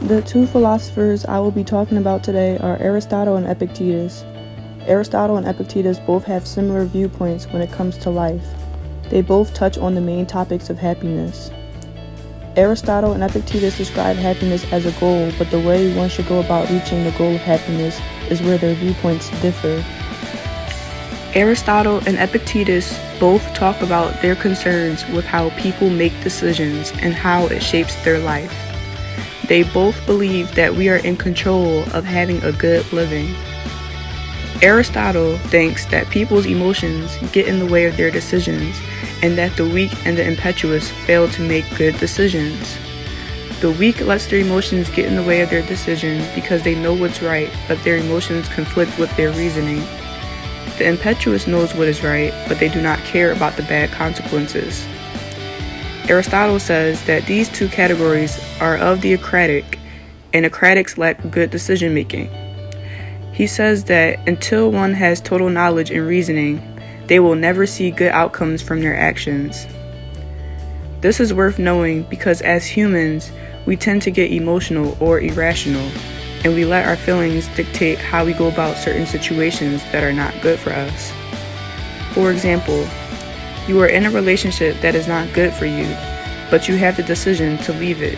The two philosophers I will be talking about today are Aristotle and Epictetus. Aristotle and Epictetus both have similar viewpoints when it comes to life. They both touch on the main topics of happiness. Aristotle and Epictetus describe happiness as a goal, but the way one should go about reaching the goal of happiness is where their viewpoints differ. Aristotle and Epictetus both talk about their concerns with how people make decisions and how it shapes their life. They both believe that we are in control of having a good living. Aristotle thinks that people's emotions get in the way of their decisions and that the weak and the impetuous fail to make good decisions. The weak lets their emotions get in the way of their decision because they know what's right, but their emotions conflict with their reasoning. The impetuous knows what is right, but they do not care about the bad consequences. Aristotle says that these two categories are of the acratic, and acratics lack good decision making. He says that until one has total knowledge and reasoning, they will never see good outcomes from their actions. This is worth knowing because as humans, we tend to get emotional or irrational, and we let our feelings dictate how we go about certain situations that are not good for us. For example, you are in a relationship that is not good for you, but you have the decision to leave it.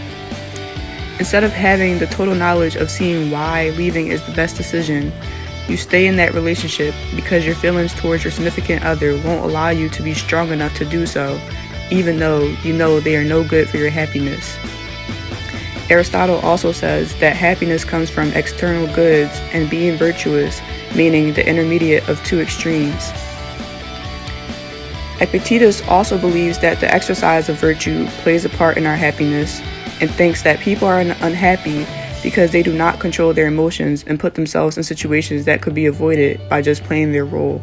Instead of having the total knowledge of seeing why leaving is the best decision, you stay in that relationship because your feelings towards your significant other won't allow you to be strong enough to do so, even though you know they are no good for your happiness. Aristotle also says that happiness comes from external goods and being virtuous, meaning the intermediate of two extremes. Epictetus also believes that the exercise of virtue plays a part in our happiness and thinks that people are unhappy because they do not control their emotions and put themselves in situations that could be avoided by just playing their role.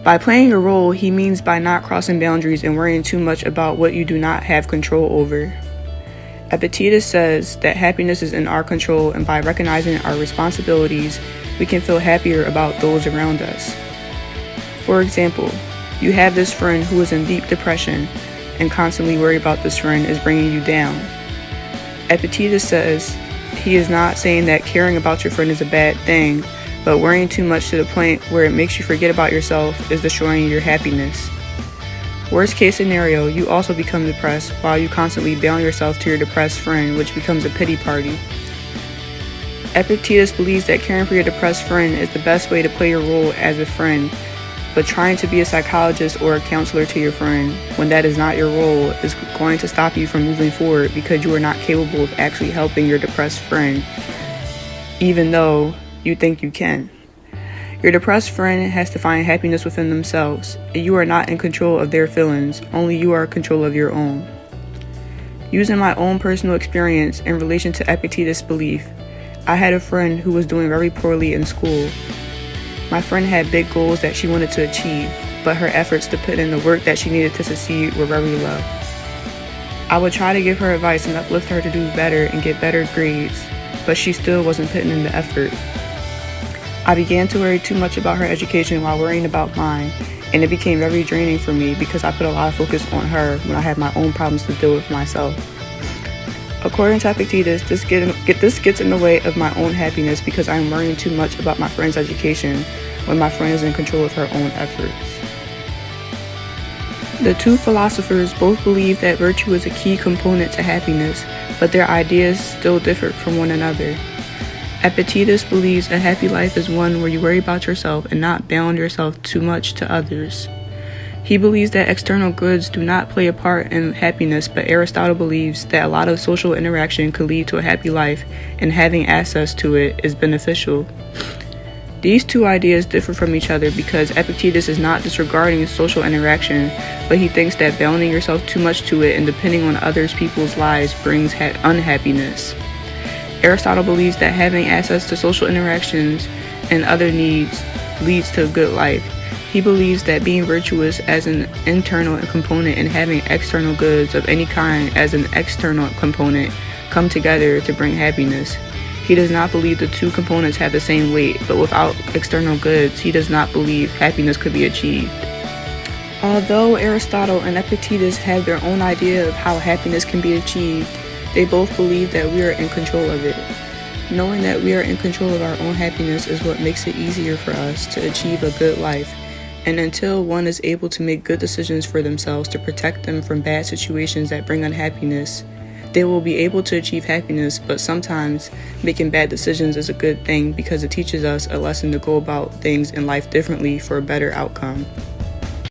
By playing your role, he means by not crossing boundaries and worrying too much about what you do not have control over. Epictetus says that happiness is in our control, and by recognizing our responsibilities, we can feel happier about those around us. For example, you have this friend who is in deep depression, and constantly worry about this friend is bringing you down. Epictetus says he is not saying that caring about your friend is a bad thing, but worrying too much to the point where it makes you forget about yourself is destroying your happiness. Worst case scenario, you also become depressed while you constantly bound yourself to your depressed friend, which becomes a pity party. Epictetus believes that caring for your depressed friend is the best way to play your role as a friend, but trying to be a psychologist or a counselor to your friend when that is not your role is going to stop you from moving forward because you are not capable of actually helping your depressed friend, even though you think you can. Your depressed friend has to find happiness within themselves, and you are not in control of their feelings, only you are in control of your own. Using my own personal experience in relation to Epictetus' belief, I had a friend who was doing very poorly in school. My friend had big goals that she wanted to achieve, but her efforts to put in the work that she needed to succeed were very low. I would try to give her advice and uplift her to do better and get better grades, but she still wasn't putting in the effort. I began to worry too much about her education while worrying about mine, and it became very draining for me because I put a lot of focus on her when I had my own problems to deal with myself. According to Epictetus, this gets in the way of my own happiness because I'm worrying too much about my friend's education when my friend is in control of her own efforts. The two philosophers both believe that virtue is a key component to happiness, but their ideas still differ from one another. Epictetus believes a happy life is one where you worry about yourself and not bound yourself too much to others. He believes that external goods do not play a part in happiness, but Aristotle believes that a lot of social interaction could lead to a happy life, and having access to it is beneficial. These two ideas differ from each other because Epictetus is not disregarding social interaction, but he thinks that bounding yourself too much to it and depending on other people's lives brings unhappiness. Aristotle believes that having access to social interactions and other needs leads to a good life. He believes that being virtuous as an internal component and having external goods of any kind as an external component come together to bring happiness. He does not believe the two components have the same weight, but without external goods, he does not believe happiness could be achieved. Although Aristotle and Epictetus have their own idea of how happiness can be achieved, They both believe that we are in control of it. Knowing that we are in control of our own happiness is what makes it easier for us to achieve a good life. And until one is able to make good decisions for themselves to protect them from bad situations that bring unhappiness, they will be able to achieve happiness. But sometimes making bad decisions is a good thing because it teaches us a lesson to go about things in life differently for a better outcome.